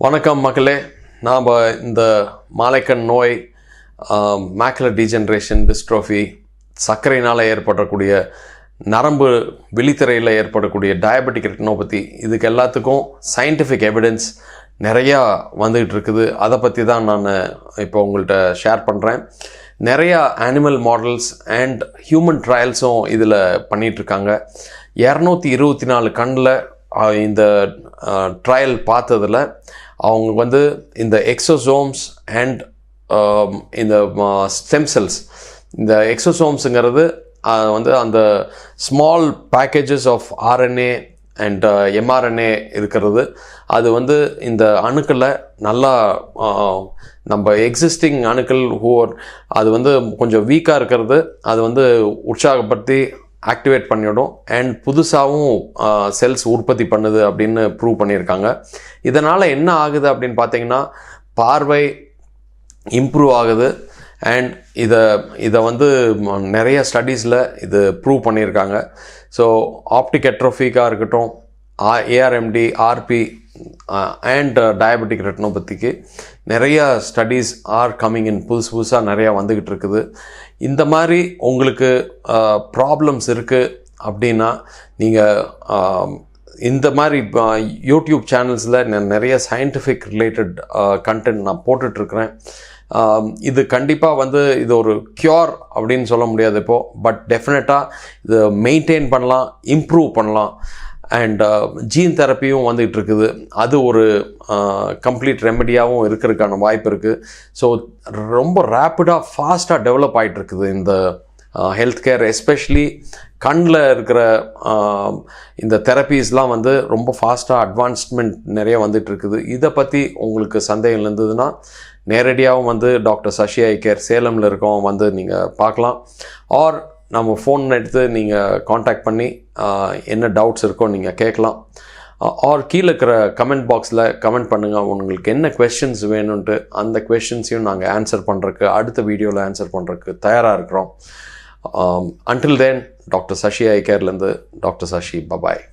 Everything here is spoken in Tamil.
வணக்கம் மக்களே. நாம் இந்த மாலைக்கண் நோய், மேக்குலர் டீஜெனரேஷன், டிஸ்ட்ரோஃபி, சர்க்கரையினால் ஏற்படக்கூடிய நரம்பு விழித்திரையில் ஏற்படக்கூடிய டயபெட்டிக் ரெட்டினோபதி, இதுக்கு எல்லாத்துக்கும் சயின்டிஃபிக் எவிடன்ஸ் நிறையா வந்துகிட்டு இருக்குது. அதை பற்றி தான் நான் இப்போ உங்கள்கிட்ட ஷேர் பண்ணுறேன். நிறையா அனிமல் மாடல்ஸ் அண்ட் ஹியூமன் ட்ரையல்ஸும் இதில் பண்ணிகிட்ருக்காங்க. 224 கண்ணில் இந்த ட்ரையல் பார்த்ததில் அவங்க இந்த எக்ஸோசோம்ஸ் அண்ட் இந்த ஸ்டெம் செல்ஸ், இந்த எக்ஸோசோம்ஸுங்கிறது அந்த small packages of RNA and mRNA இருக்கிறது. அது இந்த அணுக்களை நல்லா நம்ம எக்ஸிஸ்டிங் அணுக்கள் அது கொஞ்சம் வீக்காக இருக்கிறது அது உற்சாகப்படுத்தி ஆக்டிவேட் பண்ணிவிடும் அண்ட் புதுசாகவும் செல்ஸ் உற்பத்தி பண்ணுது அப்படின்னு ப்ரூவ் பண்ணியிருக்காங்க. இதனால் என்ன ஆகுது அப்படின்னு பார்த்தீங்கன்னா, பார்வை இம்ப்ரூவ் ஆகுது அண்ட் இதை நிறைய ஸ்டடீஸில் இது ப்ரூவ் பண்ணியிருக்காங்க. ஸோ ஆப்டிக் அட்ரோஃபிக்காக இருக்கட்டும், ஏஆர்எம்டி, ஆர்பி அண்ட் டயபெட்டிக் ரெட்டினோபதிக்கு நிறையா ஸ்டடீஸ் ஆர் கம்மிங் இன். புதுசாக நிறையா வந்துக்கிட்டு இருக்குது. இந்த மாதிரி உங்களுக்கு ப்ராப்ளம்ஸ் இருக்குது அப்படின்னா நீங்கள் இந்த மாதிரி யூடியூப் சேனல்ஸில் நிறைய சயின்டிஃபிக் ரிலேட்டட் கண்டென்ட் நான் போட்டுட்ருக்கிறேன். இது கண்டிப்பாக இது ஒரு க்யூர் அப்படின்னு சொல்ல முடியாது இப்போது, பட் டெஃபினட்டாக இது மெயின்டைன் பண்ணலாம், இம்ப்ரூவ் பண்ணலாம். அண்ட் ஜீன் தெரப்பியும் வந்துகிட்டு இருக்குது. அது ஒரு கம்ப்ளீட் ரெமெடியாகவும் இருக்கிறதுக்கான வாய்ப்பு இருக்குது. ஸோ ரொம்ப ரேப்பிடாக ஃபாஸ்ட்டாக டெவலப் ஆகிட்டுருக்குது இந்த ஹெல்த் கேர். எஸ்பெஷலி கண்ணில் இருக்கிற இந்த தெரப்பீஸ்லாம் ரொம்ப ஃபாஸ்ட்டாக அட்வான்ஸ்மெண்ட் நிறைய வந்துட்டுருக்குது. இதை பற்றி உங்களுக்கு சந்தேகம் இருந்ததுன்னா நேரடியாகவும் டாக்டர் சசி ஐ கேர் சேலமில் இருக்கோம் நீங்கள் பார்க்கலாம். ஆர் நம்ம ஃபோன் எடுத்து நீங்கள் காண்டாக்ட் பண்ணி என்ன டவுட்ஸ் இருக்கோ நீங்கள் கேட்கலாம். ஆர் கீழே இருக்கிற கமெண்ட் பாக்ஸில் கமெண்ட் பண்ணுங்கள், உங்களுக்கு என்ன கொஸ்டின்ஸ் வேணும்ன்ட்டு. அந்த கொஸ்டின்ஸையும் நாங்கள் ஆன்சர் பண்ணுறதுக்கு, அடுத்த வீடியோவில் ஆன்சர் பண்ணுறதுக்கு தயாராக இருக்கிறோம். அன்டில் தென், டாக்டர் சசி ஐ கேர்லேருந்து டாக்டர் சசி. பபாய்.